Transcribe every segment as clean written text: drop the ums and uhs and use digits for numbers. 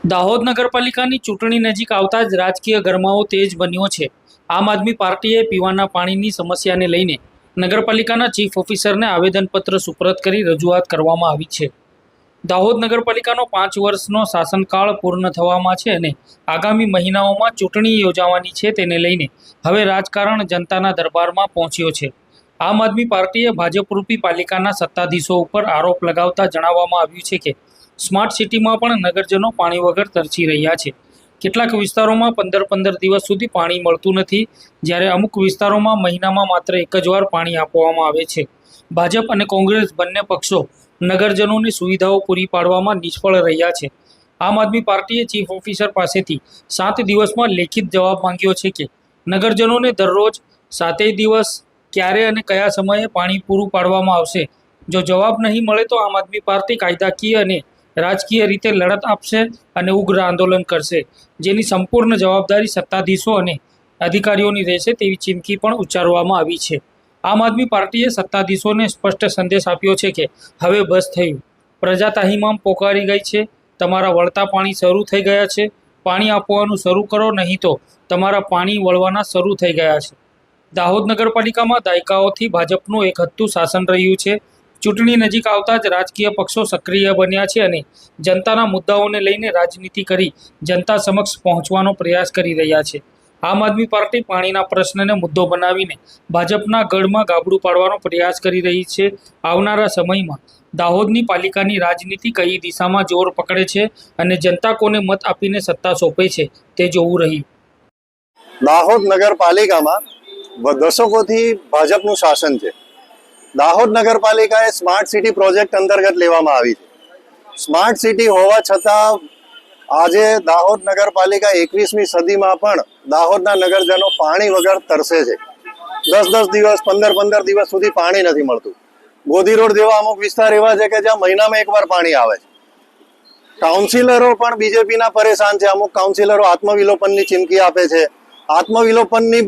દાહોદ નગરપાલિકાની ચૂંટણી નજીક આવતા જ રાજકીય ગરમાવો તેજ બન્યો છે। આમ આદમી પાર્ટીએ પીવાના પાણીની સમસ્યાને લઈને નગરપાલિકાના ચીફ ઓફિસરને આવેદનપત્ર સુપરત કરી રજૂઆત કરવામાં આવી છે। દાહોદ નગરપાલિકાનો 5 વર્ષનો શાસનકાળ પૂર્ણ થવામાં છે અને આગામી મહિનાઓમાં ચૂંટણી યોજાવાની છે, તેને લઈને હવે રાજકારણ જનતાના દરબારમાં પહોંચ્યો છે। આમ આદમી પાર્ટીએ ભાજપરૂપી પાલિકાના સત્તાધીશો ઉપર આરોપ લગાવતા જણાવવામાં આવ્યું છે કે સ્માર્ટ સિટીમાં પણ નગરજનો પાણી વગર તરસી રહ્યા છે। કેટલાક વિસ્તારોમાં 15 દિવસ સુધી પાણી મળતું નથી, જ્યારે અમુક વિસ્તારોમાં મહિનામાં માત્ર એક જ વાર પાણી આપવામાં આવે છે। ભાજપ અને કોંગ્રેસ બંને પક્ષો નગરજનોની સુવિધાઓ પૂરી પાડવામાં નિષ્ફળ રહ્યા છે। આમ આદમી પાર્ટીએ ચીફ ઓફિસર પાસેથી 7 દિવસમાં લેખિત જવાબ માંગ્યો છે કે નગરજનોને દરરોજ 7 દિવસ ક્યારે અને કયા સમયે પાણી પૂરું પાડવામાં આવશે। જો જવાબ નહીં મળે તો આમ આદમી પાર્ટી કાયદાકીય અને રાજકીય રીતે લડત આપશે અને ઉગ્ર આંદોલન કરશે, જેની સંપૂર્ણ જવાબદારી સત્તાધીશો અને અધિકારીઓની રહેશે તેવી ચીમકી પણ ઉચ્ચારવામાં આવી છે। આમ આદમી પાર્ટીએ સત્તાધીશોને સ્પષ્ટ સંદેશ આપ્યો છે કે હવે બસ થયું, પ્રજા તાહીમામ પોકારી ગઈ છે, તમારા વળતા પાણી શરૂ થઈ ગયા છે, પાણી આપવાનું શરૂ કરો, નહીં તો તમારા પાણી વળવાના શરૂ થઈ ગયા છે। દાહોદ નગરપાલિકામાં દાયકાઓથી ભાજપનું એકહથ્થું શાસન રહ્યું છે। ચૂંટણી નજીક આવતા જ રાજકીય પક્ષો સક્રિય બન્યા છે અને જનતાના મુદ્દાઓને લઈને રાજનીતિ કરી જનતા સમક્ષ પહોંચવાનો પ્રયાસ કરી રહ્યા છે। આમ આદમી પાર્ટી પાણીના પ્રશ્નને મુદ્દો બનાવીને ભાજપના ગઢમાં ગાબડું પાડવાનો પ્રયાસ કરી રહી છે। આવનારા સમયમાં દાહોદની પાલિકાની રાજનીતિ કઈ દિશામાં જોર પકડે છે અને જનતા કોને મત આપીને સત્તા સોંપે છે તે જોવું રહ્યું। દાહોદ નગરપાલિકામાં દશકોથી ભાજપનું શાસન છે। દાહોદ નગરપાલિકા એ સ્માર્ટ સિટી પ્રોજેક્ટ અંતર્ગત લેવામાં આવી છે। સ્માર્ટ સિટી હોવા છતાં આજે દાહોદ નગરપાલિકા 21મી સદીમાં પણ દાહોદના નગરજનો પાણી વગર તરસે છે। 10 દિવસ 15 દિવસ સુધી પાણી નથી મળતું। ગોધી રોડ જેવા અમુક વિસ્તાર એવા છે કે જ્યાં મહિનામાં એકવાર પાણી આવે છે। કાઉન્સિલરો પણ બીજેપીના પરેશાન છે। અમુક કાઉન્સિલરો આત્મવિલોપનની ચીમકી આપે છે, આત્મવિલોપનની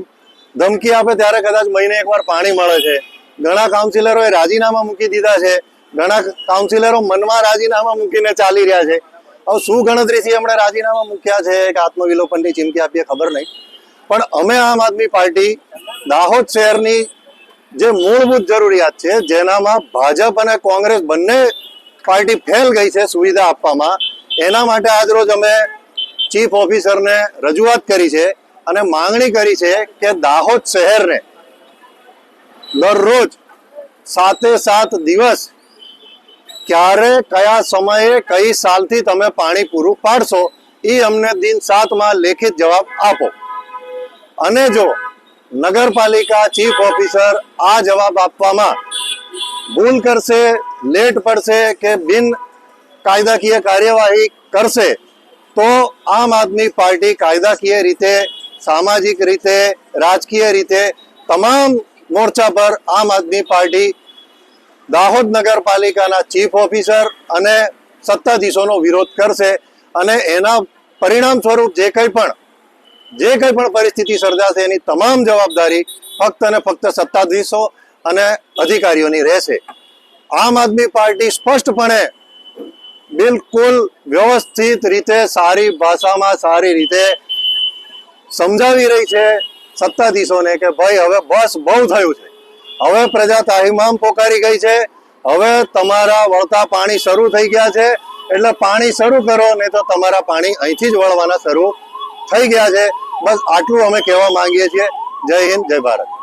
ધમકી આપે ત્યારે કદાચ મહિને એકવાર પાણી મળે છે। ઘણા કાઉન્સિલરોએ રાજીનામા મૂકી દીધા છે, ઘણા કાઉન્સિલરો મનમાં રાજીનામા મૂકીને ચાલી રહ્યા છે। હવે શું ગણતરીથી એમણે રાજીનામા મૂક્યા છે કે આત્મવિલોપનની ચીમકી આપીએ ખબર નહીં, પણ અમે આમ આદમી પાર્ટી દાહોદ શહેરની જે મૂળભૂત જરૂરિયાત છે, જેનામાં ભાજપ અને કોંગ્રેસ બંને પાર્ટી ફેલ ગઈ છે સુવિધા આપવામાં, એના માટે આજરોજ અમે ચીફ ઓફિસરને રજૂઆત કરી છે અને માંગણી કરી છે કે દાહોદ શહેરને દરરોજ 7 દિવસ ક્યારે કયા સમયે કઈ સાલથી તમે પાણી પૂરું પાડશો એ અમને દિન 7માં લેખિત જવાબ આપો। અને જો નગરપાલિકા ચીફ ઓફિસર આ જવાબ આપવામાં ભૂલ કરશે, લેટ પડશે કે બિન કાયદાકીય કાર્યવાહી કરશે તો આમ આદમી પાર્ટી કાયદાકીય રીતે, સામાજિક રીતે, રાજકીય રીતે તમામ મોરચા પર આમ આદમી પાર્ટી દાહોદ નગરપાલિકાના ચીફ ઓફિસર અને સત્તાધીશોનો વિરોધ કરશે અને એના પરિણામ સ્વરૂપ જે કંઈ પણ પરિસ્થિતિ સર્જાશે એની તમામ જવાબદારી ફક્ત અને ફક્ત સત્તાધીશો અને અધિકારીઓની રહેશે। આમ આદમી પાર્ટી સ્પષ્ટપણે બિલકુલ વ્યવસ્થિત રીતે, સારી ભાષામાં, સારી રીતે સમજાવી રહી છે સત્તાધીશોને કે ભાઈ હવે બસ બહુ થયું છે, હવે પ્રજા તાહીમામ પોકારી ગઈ છે, હવે તમારા વળતા પાણી શરૂ થઈ ગયા છે, એટલે પાણી શરૂ કરો, નહીં તો તમારા પાણી અહીંથી જ વળવાના શરૂ થઈ ગયા છે। બસ આટલું અમે કહેવા માંગીએ છીએ। જય હિન્દ, જય ભારત।